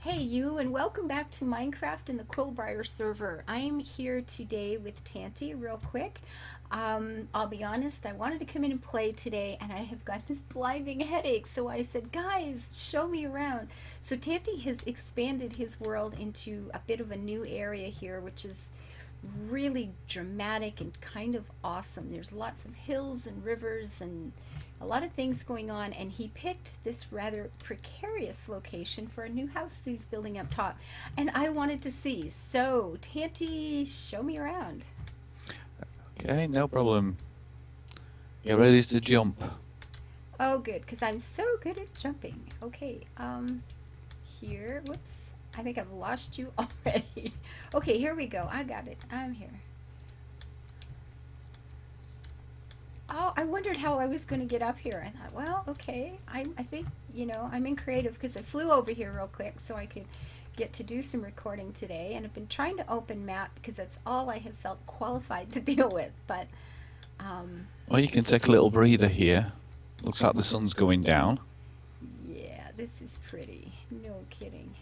Hey you, and welcome back to Minecraft in the Quillbriar server. I'm here today with Tanty real quick. I'll be honest, I wanted to come in and play today and I have got this blinding headache, so I said, guys, show me around. So Tanty has expanded his world into a bit of a new area here, which is really dramatic and kind of awesome. There's lots of hills and rivers and a lot of things going on, and he picked this rather precarious location for a new house that he's building up top. And I wanted to see. So, Tanty, show me around. Okay, no problem. Get ready to jump. Oh, good, because I'm so good at jumping. Okay, here, whoops. I think I've lost you already. Okay, here we go. I got it. I'm here. Oh, I wondered how I was going to get up here. I thought, well, okay. I think, I'm in creative because I flew over here real quick so I could get to do some recording today. And I've been trying to open map because that's all I have felt qualified to deal with. But, Well, you can take a little breather here. Looks like the sun's going down. yeah, this is pretty. No kidding.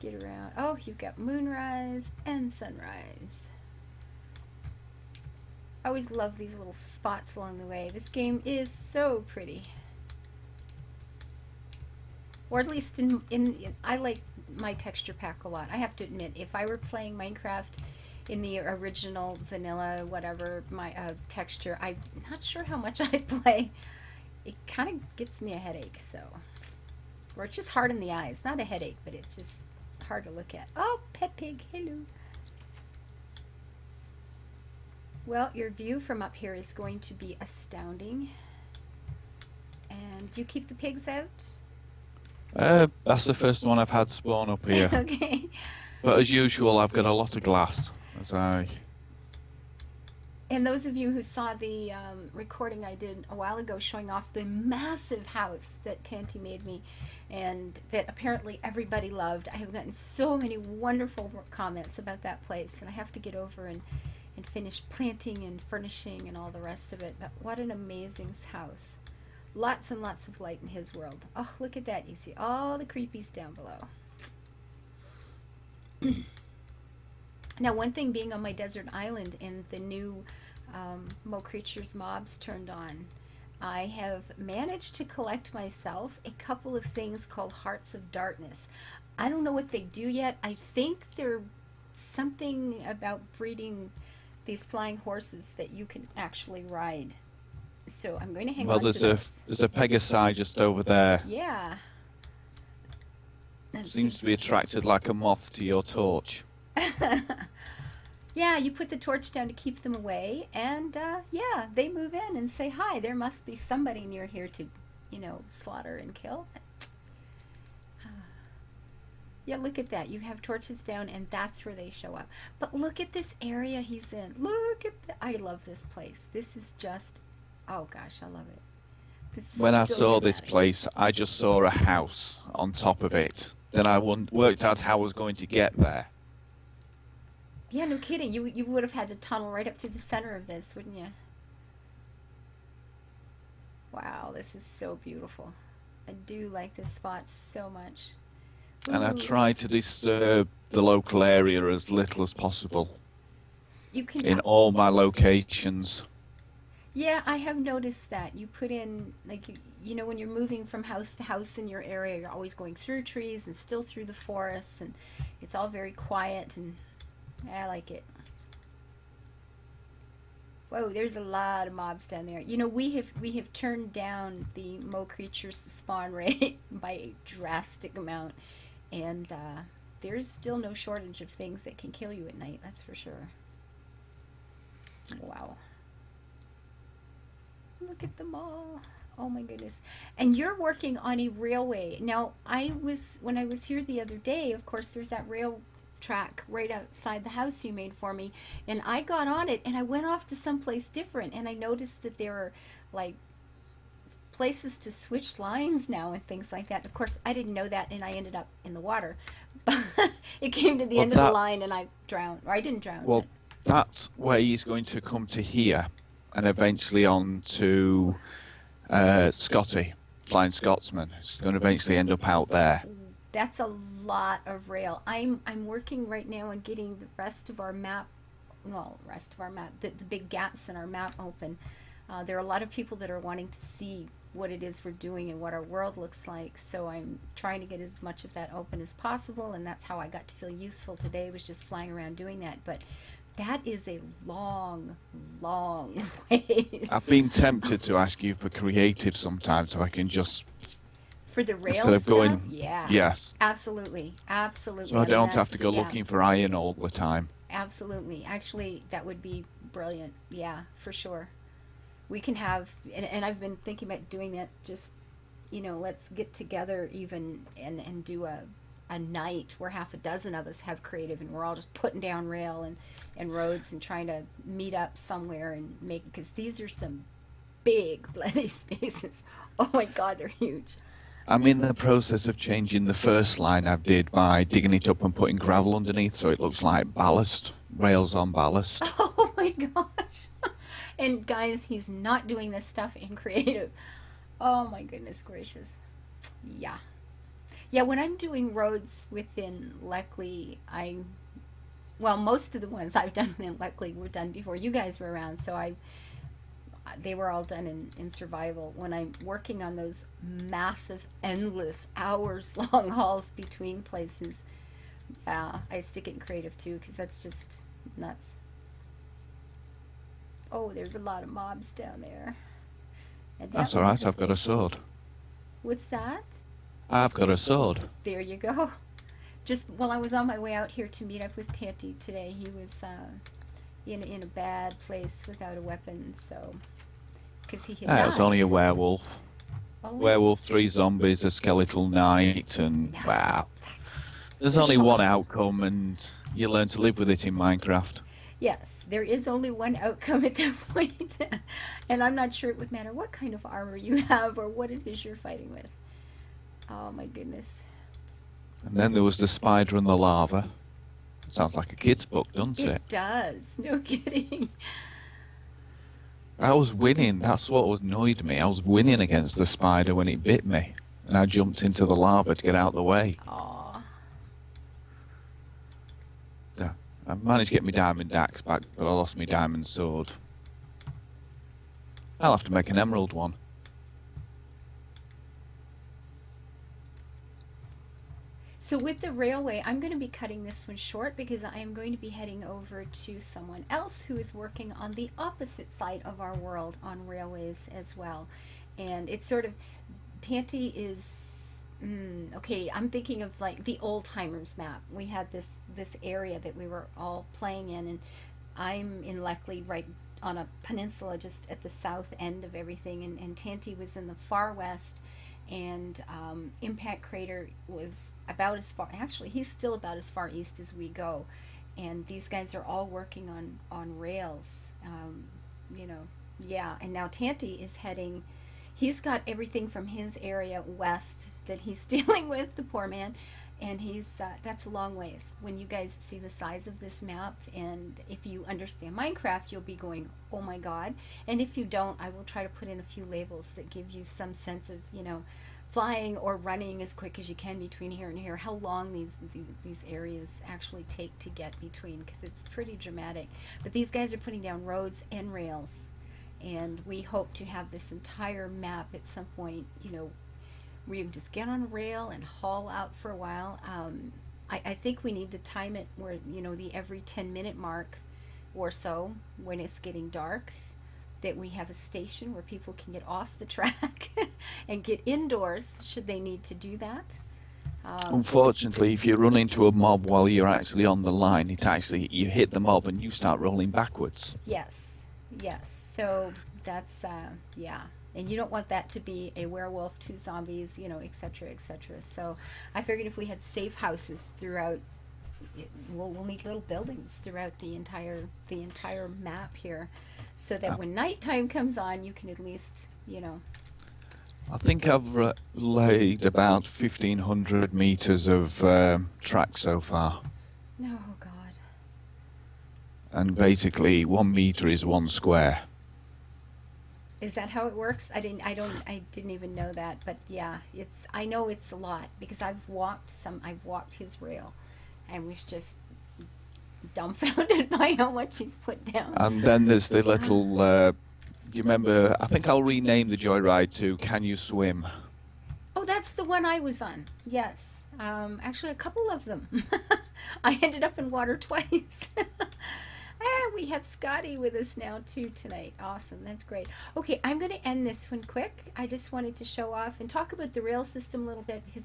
Get around. Oh, you've got moonrise and sunrise. I always love these little spots along the way. This game is so pretty. Or at least I like my texture pack a lot. I have to admit, if I were playing Minecraft in the original vanilla whatever my texture, I'm not sure how much I'd play. It kind of gets me a headache, so. Or it's just hard in the eyes. Not a headache, but it's just hard to look at. Oh, pet pig, hello. Well, your view from up here is going to be astounding. And do you keep the pigs out? That's the first one I've had spawn up here. Okay. But as usual, I've got a lot of glass. And those of you who saw the recording I did a while ago showing off the massive house that Tanty made me and that apparently everybody loved, I have gotten so many wonderful comments about that place, and I have to get over and finish planting and furnishing and all the rest of it. But what an amazing house. Lots and lots of light in his world. Oh, look at that. You see all the creepies down below. Now, one thing being on my desert island and the new Mo Creatures mobs turned on, I have managed to collect myself a couple of things called Hearts of Darkness. I don't know what they do yet. I think they're something about breeding these flying horses that you can actually ride. So I'm going to hang on to those. There's a Pegasi just over there. Yeah. Seems to be attracted like a moth to your torch. Yeah, you put the torch down to keep them away, and yeah, they move in and say hi. There must be somebody near here to, slaughter and kill. Yeah, look at that. You have torches down, and that's where they show up. But look at this area he's in. Look at I love this place. This is just, oh gosh, I love it. When I saw this place, I just saw a house on top of it. Then I worked out how I was going to get there. Yeah, no kidding. You would have had to tunnel right up through the center of this, wouldn't you? Wow, this is so beautiful. I do like this spot so much. And I try to disturb the local area as little as possible. You can in all my locations. Yeah, I have noticed that. You put in, like, when you're moving from house to house in your area, you're always going through trees and still through the forests, and it's all very quiet, and I like it. Whoa, there's a lot of mobs down there. We have turned down the Mo Creatures spawn rate by a drastic amount. And there's still no shortage of things that can kill you at night, that's for sure. Wow. Look at them all. Oh my goodness. And you're working on a railway. Now, when I was here the other day, of course, there's that rail track right outside the house you made for me. And I got on it and I went off to someplace different. And I noticed that there were like places to switch lines now and things like that. Of course, I didn't know that, and I ended up in the water. It came to the end of the line, and I drowned. Or I didn't drown. Well, that way is going to come to here, and eventually on to Scotty, Flying Scotsman. It's going to eventually end up out there. That's a lot of rail. I'm working right now on getting the rest of our map, well, rest of our map, the big gaps in our map open. There are a lot of people that are wanting to see what it is we're doing and what our world looks like. So I'm trying to get as much of that open as possible, and that's how I got to feel useful today, was just flying around doing that. But that is a long, long ways. I've been tempted to ask you for creative sometimes, so I can just, For the rail instead of stuff, going, yeah, yes, absolutely, absolutely. so I mean, don't have to that's, go yeah, looking for iron all the time. absolutely. Actually, that would be brilliant. Yeah, for sure. We can have, and I've been thinking about doing that. Just, let's get together even and do a night where half a dozen of us have creative, and we're all just putting down rail and roads and trying to meet up somewhere and make, because these are some big bloody spaces. Oh my God, they're huge. I'm in the process of changing the first line I did by digging it up and putting gravel underneath so it looks like ballast, rails on ballast. Oh my gosh. And guys, he's not doing this stuff in creative. Oh my goodness gracious. Yeah. Yeah, when I'm doing roads within Leckley, well, most of the ones I've done in Leckley were done before you guys were around, so they were all done in survival. When I'm working on those massive, endless, hours long hauls between places, yeah, I stick it in creative too, because that's just nuts. Oh, there's a lot of mobs down there. And that That's all one, right, I've got a sword. what's that? I've got a sword. There you go. Just while I was on my way out here to meet up with Tanty today, he was in a bad place without a weapon, so because he had Ah, it's died. only a werewolf. Only Werewolf, 3 zombies, a skeletal knight, and no. wow. There's For only sure. one outcome, and you learn to live with it in Minecraft. Yes, there is only one outcome at that point, and I'm not sure it would matter what kind of armor you have or what it is you're fighting with. Oh my goodness. And then there was the spider and the lava. Sounds like a kid's book, doesn't It it? does. No kidding. I was winning. That's what annoyed me. I was winning against the spider when it bit me, and I jumped into the lava to get out of the way. Aw. I managed to get my diamond axe back, but I lost my diamond sword. I'll have to make an emerald one. So with the railway, I'm going to be cutting this one short because I am going to be heading over to someone else who is working on the opposite side of our world on railways as well. And it's sort of, Tanty is, okay, I'm thinking of like the old timers map. We had this area that we were all playing in, and I'm in Leckley, right on a peninsula just at the south end of everything, and Tanty was in the far west, and Impact Crater was about as far, actually he's still about as far east as we go, and these guys are all working on rails, you know yeah. And now Tanty is heading, he's got everything from his area west that he's dealing with, the poor man, and he's that's a long ways. When you guys see the size of this map, and if you understand Minecraft, you'll be going, oh my god. And if you don't, I will try to put in a few labels that give you some sense of, flying or running as quick as you can between here and here, how long these areas actually take to get between, because it's pretty dramatic. But these guys are putting down roads and rails, and we hope to have this entire map at some point, where you can just get on a rail and haul out for a while. I think we need to time it where, the every 10-minute mark or so, when it's getting dark, that we have a station where people can get off the track and get indoors should they need to do that. Unfortunately, if you run into a mob while you're actually on the line, you hit the mob and you start rolling backwards. Yes, yes. So that's, yeah. And you don't want that to be a werewolf, 2 zombies, etc., etc. So I figured if we had safe houses throughout, we'll need little buildings throughout the entire map here, so that when nighttime comes on, you can at least, I think I've laid about 1,500 meters of track so far. Oh God. And basically 1 meter is 1 square. Is that how it works? I didn't even know that, but yeah, I know it's a lot because I've walked his rail and was just dumbfounded by how much he's put down. And then there's the little. Do you remember? I think I'll rename the joyride to "Can You Swim?" Oh, that's the one I was on. Yes. Actually, a couple of them. I ended up in water twice. We have Scotty with us now too tonight. Awesome. That's great. Okay, I'm going to end this one quick. I just wanted to show off and talk about the rail system a little bit because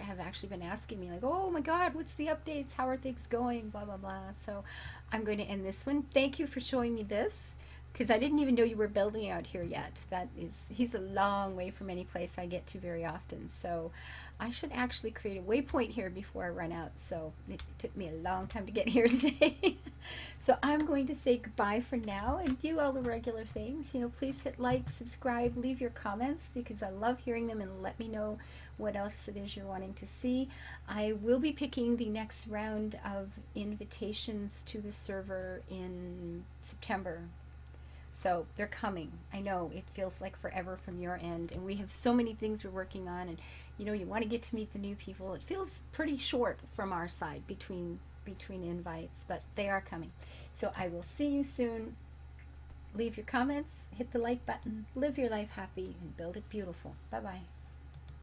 have actually been asking me like, "Oh my God, what's the updates? How are things going? Blah blah blah." So, I'm going to end this one. Thank you for showing me this because I didn't even know you were building out here yet. He's a long way from any place I get to very often. So I should actually create a waypoint here before I run out. So it took me a long time to get here today. So I'm going to say goodbye for now and do all the regular things. Please hit like, subscribe, leave your comments because I love hearing them, and let me know what else it is you're wanting to see. I will be picking the next round of invitations to the server in September. So they're coming. I know it feels like forever from your end, and we have so many things we're working on, and you want to get to meet the new people. It feels pretty short from our side between invites, but they are coming. So I will see you soon. Leave your comments, hit the like button, live your life happy, and build it beautiful. Bye bye.